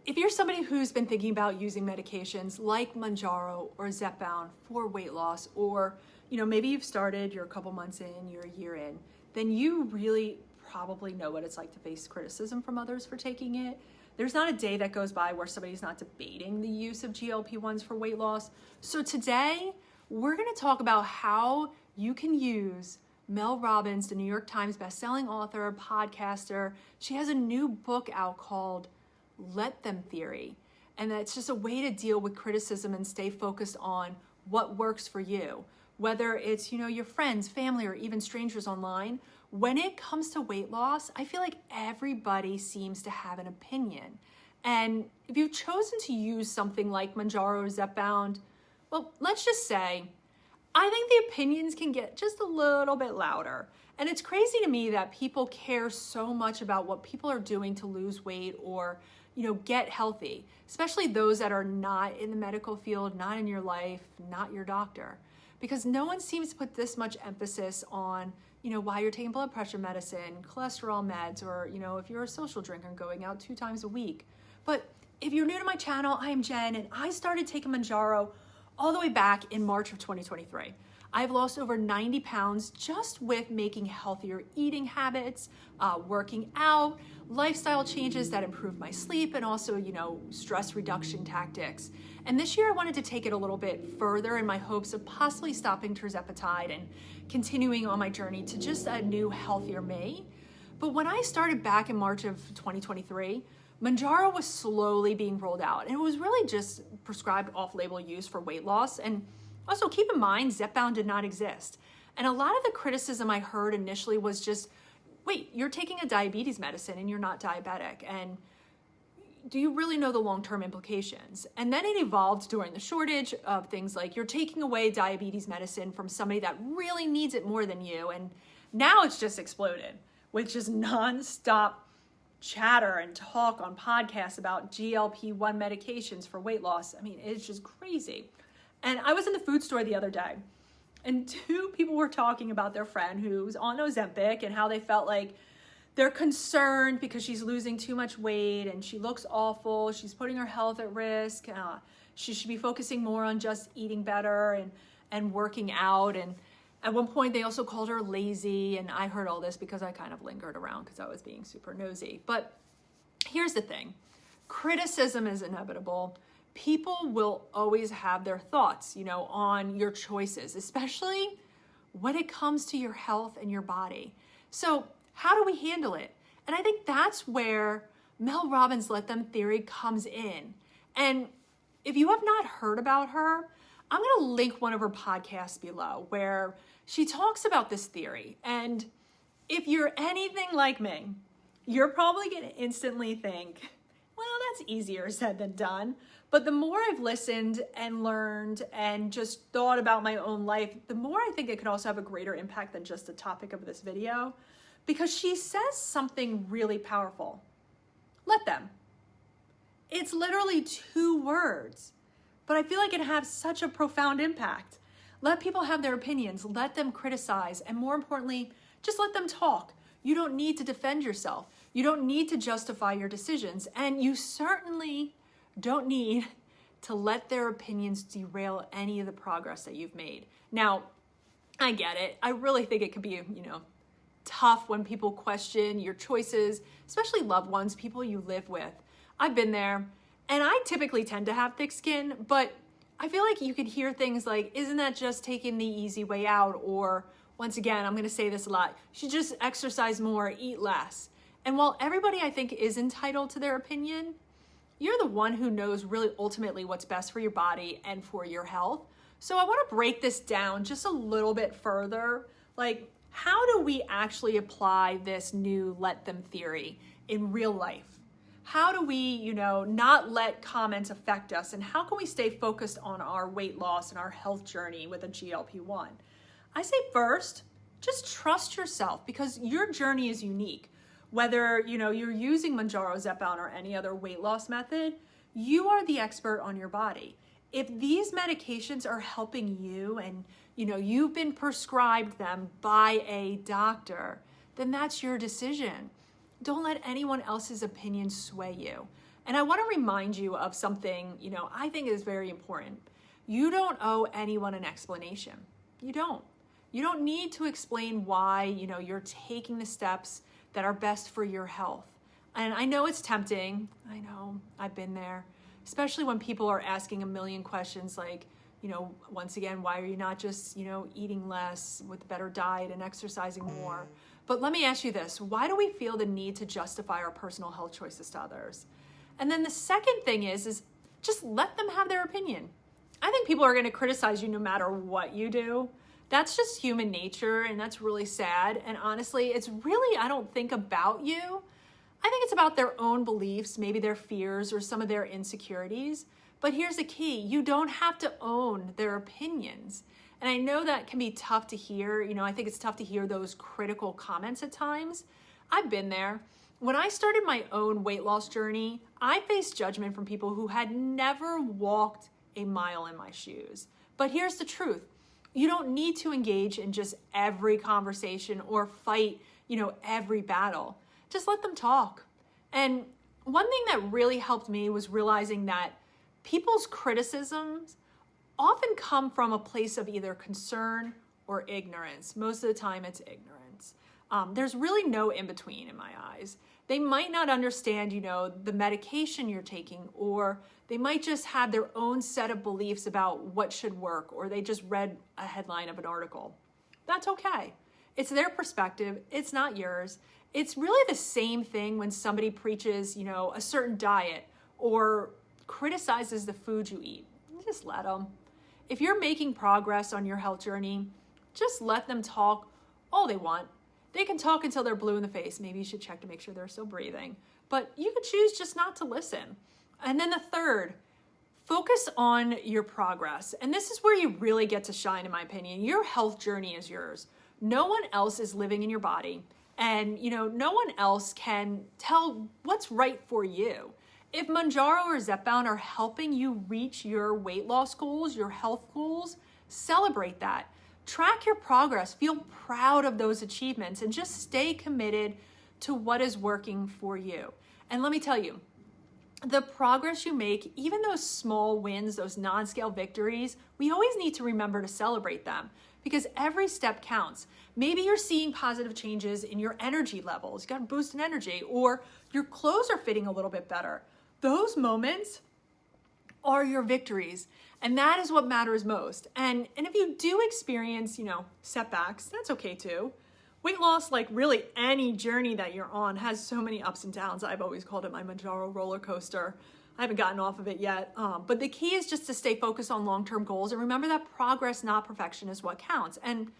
if you're somebody who's been thinking about using medications like Mounjaro or Zepbound for weight loss, or maybe you've started, you're a couple months in, you're a year in, then you really probably know what it's like to face criticism from others for taking it. There's not a day that goes by where somebody's not debating the use of GLP-1s for weight loss. So today, we're gonna talk about how you can use Mel Robbins, the New York Times bestselling author, podcaster. She has a new book out called Let Them Theory. And that's just a way to deal with criticism and stay focused on what works for you. Whether it's, your friends, family, or even strangers online. When it comes to weight loss, I feel like everybody seems to have an opinion. And if you've chosen to use something like Mounjaro or Zepbound, well, let's just say, I think the opinions can get just a little bit louder. And it's crazy to me that people care so much about what people are doing to lose weight or, get healthy, especially those that are not in the medical field, not in your life, not your doctor. Because no one seems to put this much emphasis on, why you're taking blood pressure medicine, cholesterol meds, or, if you're a social drinker and going out 2 times a week. But if you're new to my channel, I am Jen, and I started taking Mounjaro all the way back in March of 2023. I've lost over 90 pounds just with making healthier eating habits, working out, lifestyle changes that improve my sleep, and also, stress reduction tactics. And this year I wanted to take it a little bit further in my hopes of possibly stopping tirzepatide and continuing on my journey to just a new, healthier me. But when I started back in March of 2023, Mounjaro was slowly being rolled out, and it was really just prescribed off-label use for weight loss. And also keep in mind, Zepbound did not exist. And a lot of the criticism I heard initially was just, wait, you're taking a diabetes medicine and you're not diabetic. And do you really know the long-term implications? And then it evolved during the shortage of things like you're taking away diabetes medicine from somebody that really needs it more than you. And now it's just exploded with just nonstop chatter and talk on podcasts about GLP-1 medications for weight loss. I mean, it's just crazy. And I was in the food store the other day, and 2 people were talking about their friend who's on Ozempic and how they felt like they're concerned because she's losing too much weight and she looks awful. She's putting her health at risk. She should be focusing more on just eating better and working out. And at one point, they also called her lazy. And I heard all this because I kind of lingered around because I was being super nosy. But here's the thing. Criticism is inevitable. People will always have their thoughts, on your choices, especially when it comes to your health and your body. So how do we handle it? And I think that's where Mel Robbins' Let Them Theory comes in. And if you have not heard about her, I'm going to link one of her podcasts below where she talks about this theory. And if you're anything like me, you're probably going to instantly think, well, that's easier said than done. But the more I've listened and learned and just thought about my own life, the more I think it could also have a greater impact than just the topic of this video, because she says something really powerful. Let them. It's literally 2 words, but I feel like it has such a profound impact. Let people have their opinions, let them criticize, and more importantly, just let them talk. You don't need to defend yourself. You don't need to justify your decisions, and you certainly don't need to let their opinions derail any of the progress that you've made. Now, I get it. I really think it could be, tough when people question your choices, especially loved ones, people you live with. I've been there, and I typically tend to have thick skin, but I feel like you could hear things like, isn't that just taking the easy way out? Or once again, I'm going to say this a lot, you should just exercise more, eat less. And while everybody I think is entitled to their opinion, you're the one who knows really ultimately what's best for your body and for your health. So I want to break this down just a little bit further. Like, how do we actually apply this new Let Them theory in real life? How do we, not let comments affect us? And how can we stay focused on our weight loss and our health journey with a GLP-1? I say first, just trust yourself because your journey is unique. Whether, you're using Mounjaro, Zepbound, or any other weight loss method, you are the expert on your body. If these medications are helping you and, you've been prescribed them by a doctor, then that's your decision. Don't let anyone else's opinion sway you. And I want to remind you of something, I think is very important. You don't owe anyone an explanation. You don't. You don't need to explain why, you're taking the steps that are best for your health. And I know it's tempting. I know, I've been there, especially when people are asking a million questions like, once again, why are you not just, eating less with a better diet and exercising more? But let me ask you this, why do we feel the need to justify our personal health choices to others? And then the second thing is just let them have their opinion. I think people are going to criticize you no matter what you do. That's just human nature, and that's really sad. And honestly, it's really, I don't think about you. I think it's about their own beliefs, maybe their fears or some of their insecurities. But here's the key, you don't have to own their opinions. And I know that can be tough to hear. I think it's tough to hear those critical comments at times. I've been there. When I started my own weight loss journey, I faced judgment from people who had never walked a mile in my shoes. But here's the truth. You don't need to engage in just every conversation or fight, every battle. Just let them talk. And one thing that really helped me was realizing that people's criticisms often come from a place of either concern or ignorance. Most of the time it's ignorance. There's really no in between in my eyes. They might not understand, the medication you're taking, or they might just have their own set of beliefs about what should work, or they just read a headline of an article. That's okay. It's their perspective. It's not yours. It's really the same thing when somebody preaches, a certain diet or criticizes the food you eat. Just let them. If you're making progress on your health journey, just let them talk all they want. They can talk until they're blue in the face. Maybe you should check to make sure they're still breathing. But you could choose just not to listen. And then the third, focus on your progress. And this is where you really get to shine, in my opinion. Your health journey is yours. No one else is living in your body. And, no one else can tell what's right for you. If Mounjaro or Zepbound are helping you reach your weight loss goals, your health goals, celebrate that. Track your progress, feel proud of those achievements, and just stay committed to what is working for you. And let me tell you, the progress you make, even those small wins, those non-scale victories, we always need to remember to celebrate them because every step counts. Maybe you're seeing positive changes in your energy levels. You got a boost in energy, or your clothes are fitting a little bit better. Those moments are your victories. And that is what matters most. And if you do experience, setbacks, that's okay too. Weight loss, like really any journey that you're on, has so many ups and downs. I've always called it my Mounjaro roller coaster. I haven't gotten off of it yet. But the key is just to stay focused on long-term goals and remember that progress, not perfection, is what counts. And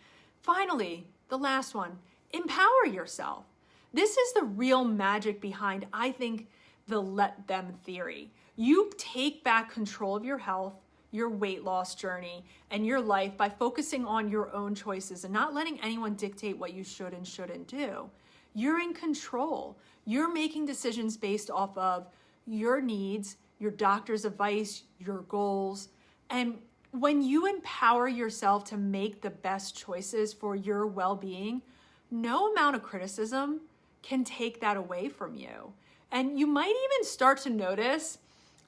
finally, the last one, empower yourself. This is the real magic behind, I think, the let them theory. You take back control of your health, your weight loss journey, and your life by focusing on your own choices and not letting anyone dictate what you should and shouldn't do. You're in control. You're making decisions based off of your needs, your doctor's advice, your goals. And when you empower yourself to make the best choices for your well-being, no amount of criticism can take that away from you. And you might even start to notice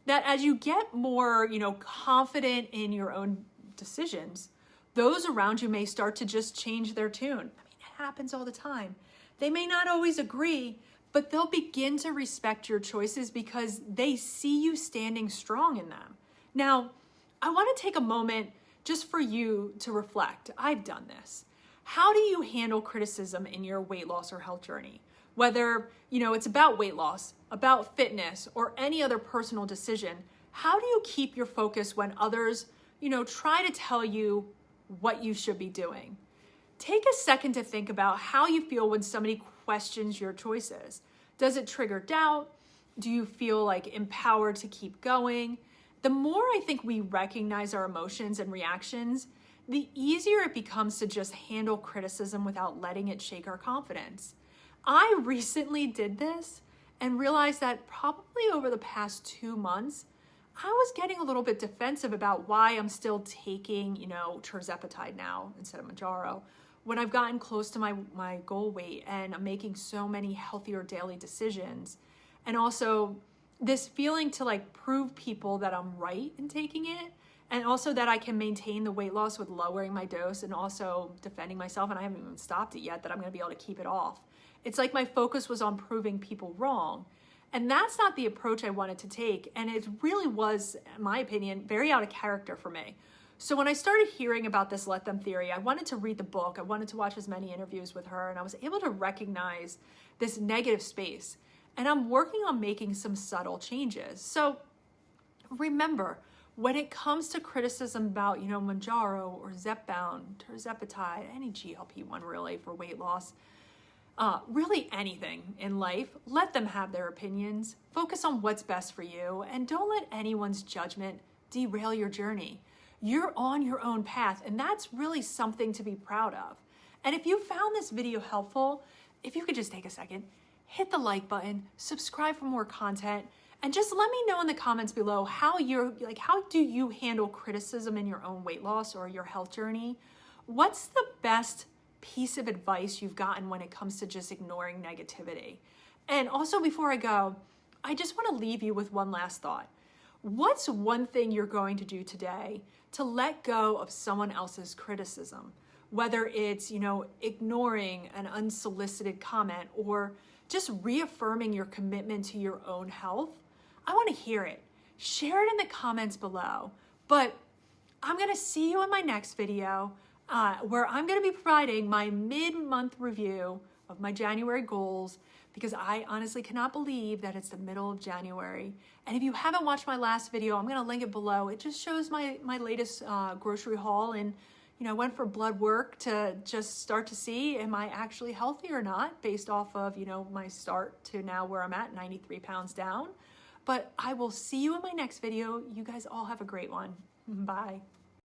that as you get more, confident in your own decisions, those around you may start to just change their tune. I mean, it happens all the time. They may not always agree, but they'll begin to respect your choices because they see you standing strong in them. Now, I want to take a moment just for you to reflect. I've done this. How do you handle criticism in your weight loss or health journey? Whether, it's about weight loss, about fitness, or any other personal decision, how do you keep your focus when others, try to tell you what you should be doing? Take a second to think about how you feel when somebody questions your choices. Does it trigger doubt? Do you feel like empowered to keep going? The more I think we recognize our emotions and reactions, the easier it becomes to just handle criticism without letting it shake our confidence. I recently did this and realized that probably over the past 2 months, I was getting a little bit defensive about why I'm still taking, tirzepatide now instead of Mounjaro, when I've gotten close to my goal weight and I'm making so many healthier daily decisions. And also, this feeling to like prove people that I'm right in taking it, and also that I can maintain the weight loss with lowering my dose and also defending myself, and I haven't even stopped it yet, that I'm gonna be able to keep it off. It's like my focus was on proving people wrong. And that's not the approach I wanted to take. And it really was, in my opinion, very out of character for me. So when I started hearing about this let them theory, I wanted to read the book. I wanted to watch as many interviews with her, and I was able to recognize this negative space. And I'm working on making some subtle changes. So remember, when it comes to criticism about, Mounjaro or Zepbound or Tirzepatide, any GLP-1 really for weight loss, really anything in life, let them have their opinions. Focus on what's best for you, and don't let anyone's judgment derail your journey. You're on your own path, and that's really something to be proud of. And if you found this video helpful, if you could just take a second, hit the like button, subscribe for more content, and just let me know in the comments below how do you handle criticism in your own weight loss or your health journey? What's the best piece of advice you've gotten when it comes to just ignoring negativity? And also, before I go, I just want to leave you with one last thought. What's one thing you're going to do today to let go of someone else's criticism? Whether it's, ignoring an unsolicited comment or just reaffirming your commitment to your own health. I want to hear it. Share it in the comments below. But I'm going to see you in my next video, where I'm going to be providing my mid-month review of my January goals, because I honestly cannot believe that it's the middle of January. And if you haven't watched my last video, I'm going to link it below. It just shows my latest grocery haul, and I went for blood work to just start to see, am I actually healthy or not, based off of my start to now where I'm at, 93 pounds down. But I will see you in my next video. You guys all have a great one. Bye.